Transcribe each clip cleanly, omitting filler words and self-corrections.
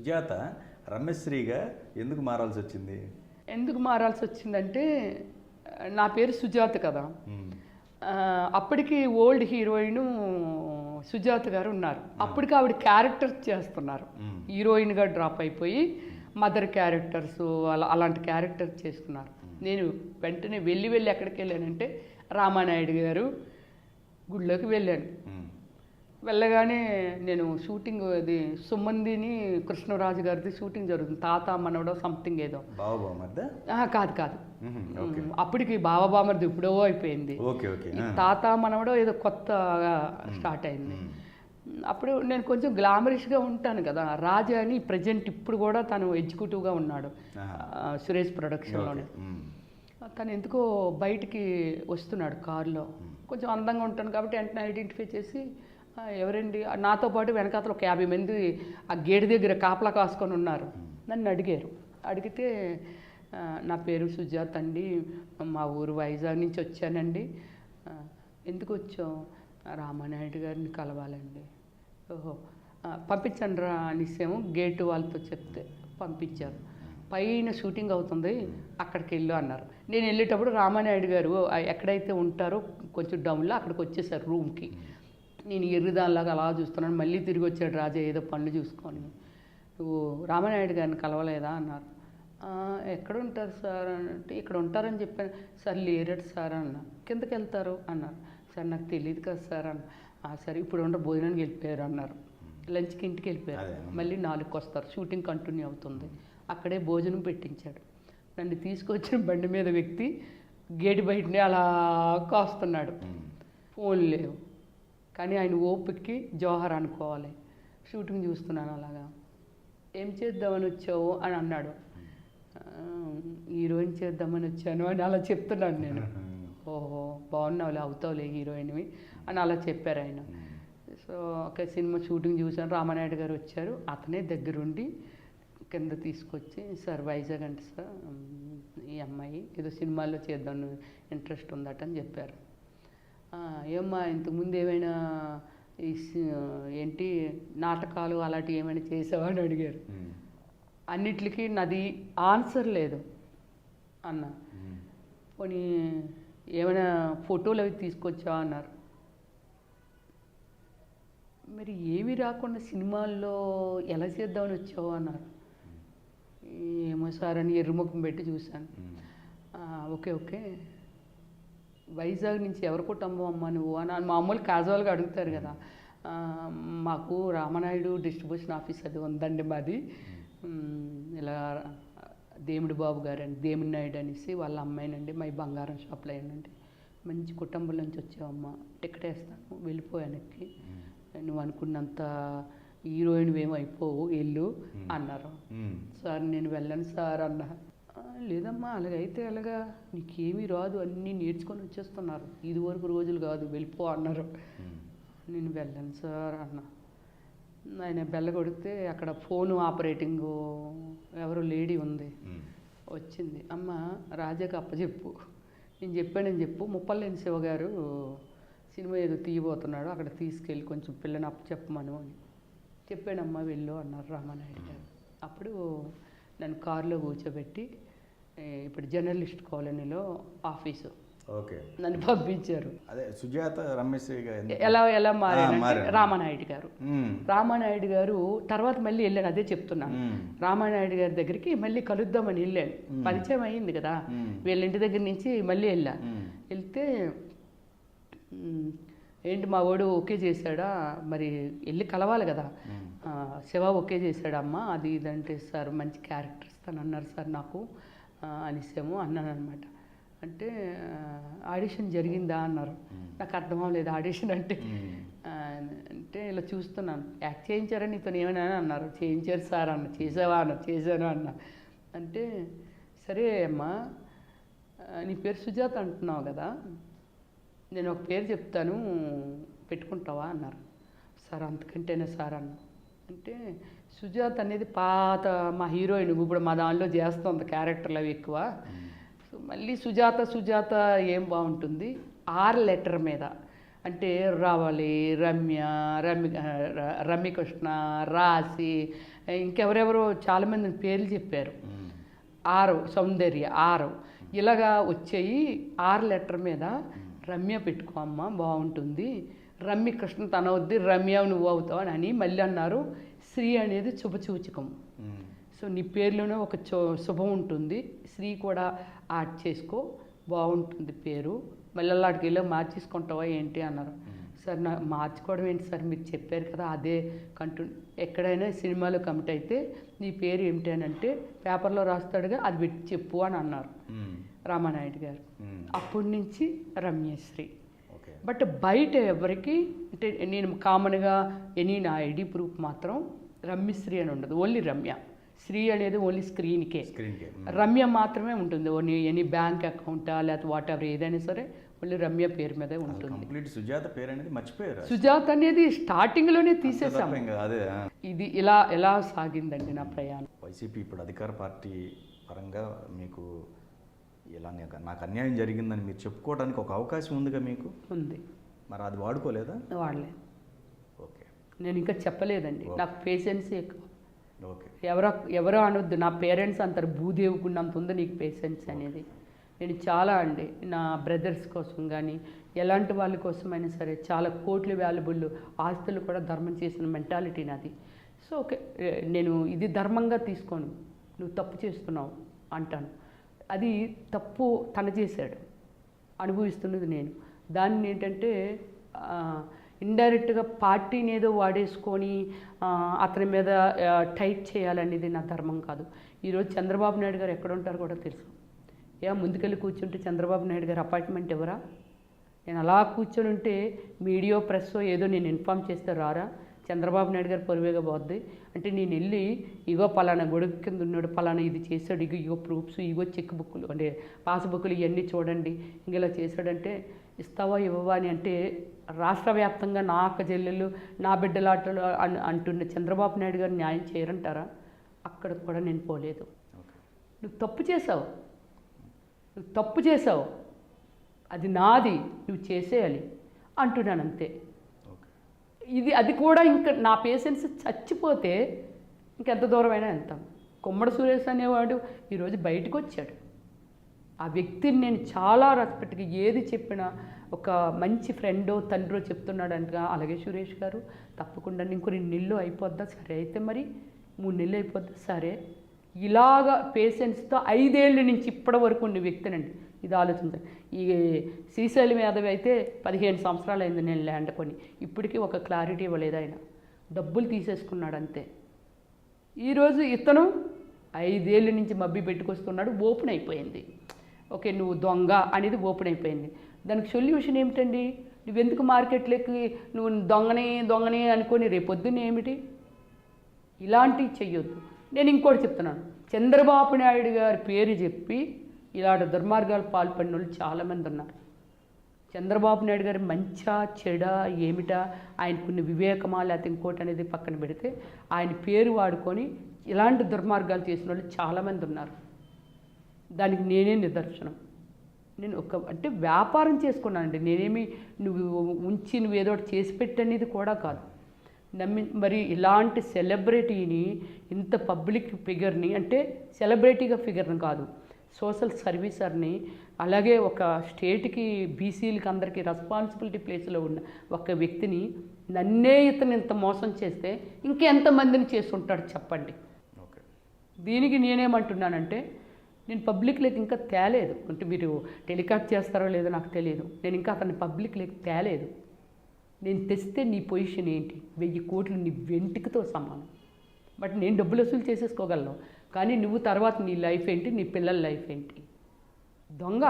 సుజాత రమ్యశ్రీగా ఎందుకు మారాల్సి వచ్చింది? ఎందుకు మారాల్సి వచ్చిందంటే నా పేరు సుజాత కదా. అప్పటికి ఓల్డ్ హీరోయిన్ సుజాత గారు ఉన్నారు. అప్పటికి ఆవిడ క్యారెక్టర్ చేస్తున్నారు. హీరోయిన్గా డ్రాప్ అయిపోయి మదర్ క్యారెక్టర్స్ అలాంటి క్యారెక్టర్ చేస్తున్నారు. నేను వెంటనే వెళ్ళి ఎక్కడికి వెళ్ళానంటే రామానాయుడు గారు గుళ్ళోకి వెళ్ళాను. వెళ్ళగానే నేను షూటింగ్ అది సుమందిని కృష్ణరాజు గారిది షూటింగ్ జరుగుతుంది. తాత మనవడో సంథింగ్ ఏదో. కాదు అప్పటికి బావబామర్ది ఎప్పుడో అయిపోయింది. తాత మనవడో ఏదో కొత్తగా స్టార్ట్ అయింది. అప్పుడు నేను కొంచెం గ్లామరిష్గా ఉంటాను కదా. రాజా అని ప్రజెంట్ ఇప్పుడు కూడా తను ఎగ్జిక్యూటివ్గా ఉన్నాడు సురేష్ ప్రొడక్షన్లోనే. తను ఎందుకో బయటికి వస్తున్నాడు కారులో. కొంచెం అందంగా ఉంటాను కాబట్టి వెంటనే ఐడెంటిఫై చేసి ఎవరండి, నాతో పాటు వెనకాతలు ఒక 50 మంది ఆ గేటు దగ్గర కాపలా కాసుకొని ఉన్నారు. నన్ను అడిగారు. అడిగితే నా పేరు సుజాత అండి, మా ఊరు వైజాగ్ నుంచి వచ్చానండి. ఎందుకు వచ్చాం? రామానాయుడు గారిని కలవాలండి. ఓహో పంపించండి రా అనేసేమో గేటు వాళ్ళతో చెప్తే పంపించారు. పైన షూటింగ్ అవుతుంది అక్కడికి వెళ్ళు అన్నారు. నేను వెళ్ళేటప్పుడు రామానాయుడు గారు ఎక్కడైతే ఉంటారో కొంచెం డౌన్లో అక్కడికి వచ్చేసారు రూమ్కి. నేను ఎర్రిదానిలాగా అలా చూస్తున్నాను. మళ్ళీ తిరిగి వచ్చాడు రాజా ఏదో పనులు చూసుకొని. నువ్వు రామానాయుడు గారిని కలవలేదా అన్నారు. ఎక్కడ ఉంటారు సార్ అంటే ఇక్కడ ఉంటారని చెప్పాను. సార్ లేరట్ సార్ అన్న. కిందకి వెళ్తారు అన్నారు. సార్ నాకు తెలియదు కదా సార్ అన్న. సరే ఇప్పుడు భోజనానికి వెళ్ళిపోయారు అన్నారు. లంచ్కి ఇంటికి వెళ్ళిపోయారు. మళ్ళీ 4కి వస్తారు. షూటింగ్ కంటిన్యూ అవుతుంది. అక్కడే భోజనం పెట్టించాడు. నన్ను తీసుకొచ్చిన బండి మీద వ్యక్తి గేటు బయటనే అలా కాస్తున్నాడు. ఫోన్ లేవు కానీ ఆయన ఓపికకి జోహర్ అనుకోవాలి. షూటింగ్ చూస్తున్నాను అలాగా. ఏం చేద్దామని వచ్చావు అని అన్నాడు. హీరోయిన్ చేద్దామని వచ్చాను అని అలా చెప్తున్నాను నేను. ఓహో బాగున్నావులే, అవుతావులే హీరోయిన్వి అని అలా చెప్పారు ఆయన. సో ఒక సినిమా షూటింగ్ చూసాను. రామానాయుడు గారు వచ్చారు. అతనే దగ్గరుండి కింద తీసుకొచ్చి సార్ వైజాగ్ అంటే సార్ ఈ అమ్మాయి ఏదో సినిమాల్లో చేద్దాం ఇంట్రెస్ట్ ఉందట అని చెప్పారు. ఏమ్మా ఇంతకుముందు ఏమైనా ఏంటి నాటకాలు అలాంటివి ఏమైనా చేసావా అని అడిగారు. అన్నిటికీ నాది ఆన్సర్ లేదు అన్న. పోనీ ఏమైనా ఫోటోలు అవి తీసుకొచ్చావా అన్నారు. మరి ఏమి రాకుండా సినిమాల్లో ఎలా చేద్దామని వచ్చావు అన్నారు. ఏమో సార్ అని ఎర్రముఖం పెట్టి చూశాను. ఓకే వైజాగ్ నుంచి ఎవరు కుటుంబం అమ్మ నువ్వు అని మామూలు క్యాజువల్గా అడుగుతారు కదా. మాకు రామానాయుడు డిస్ట్రిబ్యూషన్ ఆఫీస్ అది ఉందండి మాది. ఇలా దేముడు బాబు గారండి, దేముడి నాయుడు అనేసి వాళ్ళ అమ్మాయినండి, మా బంగారం షాప్లో అయ్యానండి. మంచి కుటుంబం నుంచి వచ్చావమ్మ, టికెట్ వేస్తాను వెళ్ళిపోయానికి, నువ్వు అనుకున్నంత హీరోయిన్ ఏమైపోవు వెళ్ళు అన్నారు. సార్ నేను వెళ్ళను సార్ అన్నా. లేదమ్మా అలాగైతే అలాగా నీకేమీ రాదు, అన్నీ నేర్చుకొని వచ్చేస్తున్నారు, ఇదివరకు రోజులు కాదు వెళ్ళిపో అన్నారు. నేను వెళ్ళను సార్ అన్నా. ఆయన బెల్ల కొడితే అక్కడ ఫోన్ ఆపరేటింగ్ ఎవరో లేడీ ఉంది, వచ్చింది. అమ్మ రాజాకి అప్పచెప్పు, నేను చెప్పానని చెప్పు, ముప్పలేని శివ గారు సినిమా ఏదో తీయబోతున్నాడు అక్కడ తీసుకెళ్ళి కొంచెం పిల్లని అప్పచెప్పమను అని చెప్పానమ్మా వెళ్ళు అన్నారు రామానాయుడు గారు. అప్పుడు నన్ను కారులో కూర్చోబెట్టి ఇప్పుడు జర్నలిస్ట్ కాలనీలో ఆఫీసు నన్ను పంపించారు. అదే సుజాత రమేశ్వరి ఎలా మారారంటే రామానాయుడు గారు. రామానాయుడు గారు తర్వాత మళ్ళీ వెళ్ళాను, అదే చెప్తున్నాను. రామానాయుడు గారి దగ్గరికి మళ్ళీ కలుద్దామని వెళ్ళాను, పరిచయం అయ్యింది కదా, వీళ్ళ ఇంటి దగ్గర నుంచి మళ్ళీ వెళ్తే ఏంటి మా వాడు ఓకే చేశాడా, మరి వెళ్ళి కలవాలి కదా, శివ ఓకే చేశాడమ్మా అది ఇదంటే సార్ మంచి క్యారెక్టర్ ఇస్తాను అన్నారు సార్ నాకు అనేసేమో అన్నాను అనమాట. అంటే ఆడిషన్ జరిగిందా అన్నారు. నాకు అర్థం అవ్వలేదు ఆడిషన్ అంటే. అంటే ఇలా చూస్తున్నాను, యాక్ట్ చేయించారని నీతో ఏమైనా అన్నారు. చేయించారు సార్ అన్న. చేసావా అన్న. చేశాను అన్న. అంటే సరే అమ్మా నీ పేరు సుజాత అంటున్నావు కదా, నేను ఒక పేరు చెప్తాను పెట్టుకుంటావా అన్నారు. సార్ అంతకంటేనే సార్ అన్న. అంటే సుజాత అనేది పాత మా హీరోయిన్, ఇప్పుడు మా దానిలో చేస్తుంది క్యారెక్టర్లు అవి ఎక్కువ. సో మళ్ళీ సుజాత ఏం బాగుంటుంది, 6 లెటర్ మీద అంటే రావళి, రమ్య, రమ్యకృష్ణ, రాశి, ఇంకెవరెవరో చాలామంది పేర్లు చెప్పారు. ఆరు, సౌందర్య, ఆరు ఇలాగా వచ్చాయి. 6 లెటర్ మీద రమ్య పెట్టుకో అమ్మ బాగుంటుంది, రమ్యకృష్ణ తన వద్ది, రమ్య నువ్వు అవుతావు అని మళ్ళీ అన్నారు. శ్రీ అనేది శుభసూచకం. సో నీ పేరులోనే ఒక శుభం ఉంటుంది, శ్రీ కూడా యాడ్ చేసుకో బాగుంటుంది పేరు. మళ్ళీ అలాంటికి వెళ్ళి మార్చేసుకుంటావా ఏంటి అన్నారు. సార్ నా మార్చుకోవడం ఏంటి సార్, మీరు చెప్పారు కదా అదే ఎక్కడైనా సినిమాలో కమిట్ అయితే నీ పేరు ఏమిటి అని అంటే పేపర్లో రాస్తాడుగా అది పెట్టి చెప్పు అని అన్నారు రామానాయుడు గారు. అప్పటి నుంచి రమ్యశ్రీ. బట్ బయట ఎవరికి అంటే నేను కామన్గా నా ఐడి ప్రూఫ్ మాత్రం రమ్యశ్రీ అని ఉండదు, ఓన్లీ రమ్య. శ్రీ అనేది ఓన్లీ స్క్రీన్కే, రమ్య మాత్రమే ఉంటుంది. ఓన్లీ ఎనీ బ్యాంక్ అకౌంటా లేకపోతే వాట్ ఎవర్ ఏదైనా సరే ఓన్లీ రమ్య పేరు మీదే ఉంటుంది. సుజాత పేరు అనేది మర్చిపోయారు. సుజాత అనేది స్టార్టింగ్లోనే తీసేసాము. ఇది ఎలా సాగిందండి నా ప్రయాణం. వైసీపీ ఇప్పుడు అధికార పార్టీ పరంగా మీకు ఇలా నాకు అన్యాయం జరిగిందని మీరు చెప్పుకోవడానికి ఒక అవకాశం ఉందిగా మీకు? ఉంది. మరి అది వాడుకోలేదా? వాడలేదు. ఓకే, నేను ఇంకా చెప్పలేదండి. నాకు పేషెన్స్ ఎక్కువ. ఓకే, ఎవరో అనొద్దు, నా పేరెంట్స్ అంటారు భూదేవుకున్నంత ఉంది నీకు పేషెన్స్ అనేది. నేను చాలా అండి నా బ్రదర్స్ కోసం కానీ ఎలాంటి వాళ్ళ కోసమైనా సరే చాలా కోట్లు వాల్యుబుల్ ఆస్తులు కూడా ధర్మం చేసిన మెంటాలిటీ నాది. సో ఓకే, నేను ఇది ధర్మంగా తీసుకోను, నువ్వు తప్పు చేస్తున్నావు అంటాను. అది తప్పు తను చేశాడు, అనుభవిస్తున్నది నేను. దాన్ని ఏంటంటే ఇండైరెక్ట్గా పార్టీని ఏదో వాడేసుకొని అతని మీద టైట్ చేయాలనేది నా ధర్మం కాదు. ఈరోజు చంద్రబాబు నాయుడు గారు ఎక్కడ ఉంటారో కూడా తెలుసు. ముందుకెళ్ళి కూర్చుంటే చంద్రబాబు నాయుడు గారు అపాయింట్మెంట్ ఎవరా? నేను అలా కూర్చొని ఉంటే మీడియో ప్రెస్ ఏదో నేను ఇన్ఫామ్ చేస్తే రారా? చంద్రబాబు నాయుడు గారు పొరువేగా పోద్ది అంటే నేను వెళ్ళి ఇగో పలానా గొడుగు కింద ఉన్నాడు, పలానా ఇది చేశాడు, ఇగో ప్రూఫ్స్, ఇగో చెక్ బుక్లు అంటే పాస్బుక్లు ఇవన్నీ చూడండి, ఇంకెలా చేశాడంటే ఇస్తావా ఇవ్వవా అని అంటే రాష్ట్ర వ్యాప్తంగా నా అక్క చెల్లెళ్ళు నా బిడ్డలాటలు అంటున్న చంద్రబాబు నాయుడు గారు న్యాయం చేయరంటారా? అక్కడ కూడా నేను పోలేదు. నువ్వు తప్పు చేసావు, అది నాది, నువ్వు చేసేయాలి అంటున్నాను అంతే. అది కూడా ఇంకా నా పేషెన్స్ చచ్చిపోతే ఇంకెంత దూరమైనా వెళ్తాం. కొమ్మడ సురేష్ అనేవాడు ఈరోజు బయటకు వచ్చాడు. ఆ వ్యక్తిని నేను చాలా రెస్పెక్ట్గా ఏది చెప్పినా ఒక మంచి ఫ్రెండో తండ్రో చెప్తున్నాడంటగా. అలాగే సురేష్ గారు తప్పకుండా ఇంకో 2 నెలలు అయిపోద్దా? సరే అయితే మరి 3 నెలలు అయిపోద్దా? సరే. ఇలాగా పేషెన్స్తో 5 ఏళ్ళ నుంచి ఇప్పటి వరకు ఉన్న వ్యక్తినండి. ఇది ఆలోచించండి. ఈ శ్రీశైలం యాదవ్ అయితే 15 సంవత్సరాలు అయింది నేను ల్యాండ్ కొని, ఇప్పటికీ ఒక క్లారిటీ ఇవ్వలేదు. ఆయన డబ్బులు తీసేసుకున్నాడు అంతే. ఈరోజు ఇతను 5 ఏళ్ళ నుంచి మబ్బి పెట్టుకొస్తున్నాడు, ఓపెన్ అయిపోయింది. ఓకే నువ్వు దొంగ అనేది ఓపెన్ అయిపోయింది. దానికి సొల్యూషన్ ఏమిటండి? నువ్వెందుకు మార్కెట్లోకి నువ్వు దొంగనే అనుకొని రేపొద్దున ఏమిటి? ఇలాంటివి చెయ్యొద్దు. నేను ఇంకోటి చెప్తున్నాను, చంద్రబాబు నాయుడు గారి పేరు చెప్పి ఇలాంటి దుర్మార్గాలు పాల్పడిన వాళ్ళు చాలామంది ఉన్నారు. చంద్రబాబు నాయుడు గారి మంచా చెడా ఏమిటా, ఆయనకున్న వివేకమా లేకపోతే ఇంకోటి అనేది పక్కన పెడితే ఆయన పేరు వాడుకొని ఇలాంటి దుర్మార్గాలు చేసిన వాళ్ళు చాలామంది ఉన్నారు. దానికి నేనే నిదర్శనం. నేను అంటే వ్యాపారం చేసుకున్నానండి. నేనేమి నువ్వు ఏదో ఒకటి చేసి పెట్టనేది కూడా కాదు. మరి ఇలాంటి సెలబ్రిటీని, ఇంత పబ్లిక్ ఫిగర్ని, అంటే సెలబ్రిటీగా ఫిగర్ని కాదు, సోషల్ సర్వీసర్ని, అలాగే ఒక స్టేట్కి బీసీలకి అందరికీ రెస్పాన్సిబిలిటీ ప్లేస్లో ఉన్న ఒక వ్యక్తిని నన్నే ఇంత మోసం చేస్తే ఇంకెంతమందిని చేస్తుంటాడు చెప్పండి. దీనికి నేనేమంటున్నానంటే నేను పబ్లిక్లోకి ఇంకా తేలేదు. అంటే మీరు టెలికాస్ట్ చేస్తారో లేదో నాకు తెలియదు. నేను ఇంకా అతన్ని పబ్లిక్లోకి తేలేదు. నేను తెస్తే నీ పొజిషన్ ఏంటి? 1000 కోట్లు నీ వెంటికితో సమానం. బట్ నేను డబ్బులు వసూలు చేసేసుకోగలను, కానీ నువ్వు తర్వాత నీ లైఫ్ ఏంటి, నీ పిల్లల లైఫ్ ఏంటి? దొంగ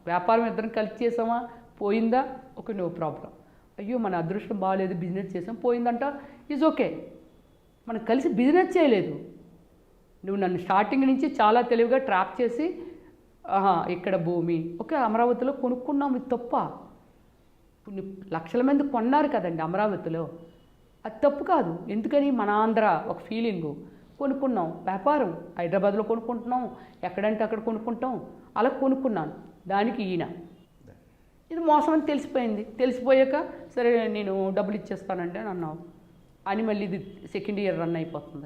వ్యాపారం ఇద్దరం కలిసి చేసామా, పోయిందా, ఓకే నో ప్రాబ్లం. అయ్యో మన అదృష్టం బాగాలేదు, బిజినెస్ చేసాం, పోయిందంట, ఈజ్ ఓకే. మనం కలిసి బిజినెస్ చేయలేదు. నువ్వు నన్ను స్టార్టింగ్ నుంచి చాలా తెలివిగా ట్రాప్ చేసి ఇక్కడ భూమి ఓకే అమరావతిలో కొనుక్కున్నాం, ఇది తప్ప? లక్షల మంది కొన్నారు కదండి అమరావతిలో, అది తప్పు కాదు. ఎందుకని? మన ఆంధ్ర ఒక ఫీలింగు, కొనుక్కున్నాం, వ్యాపారం. హైదరాబాద్లో కొనుక్కుంటున్నాం, ఎక్కడంటే అక్కడ కొనుక్కుంటాం, అలా కొనుక్కున్నాను. దానికి ఈయన ఇది మోసం అని తెలిసిపోయింది. తెలిసిపోయాక సరే నేను డబ్బులు ఇచ్చేస్తానండి అని అన్నావు అని మళ్ళీ ఇది సెకండ్ ఇయర్ రన్ అయిపోతుంది.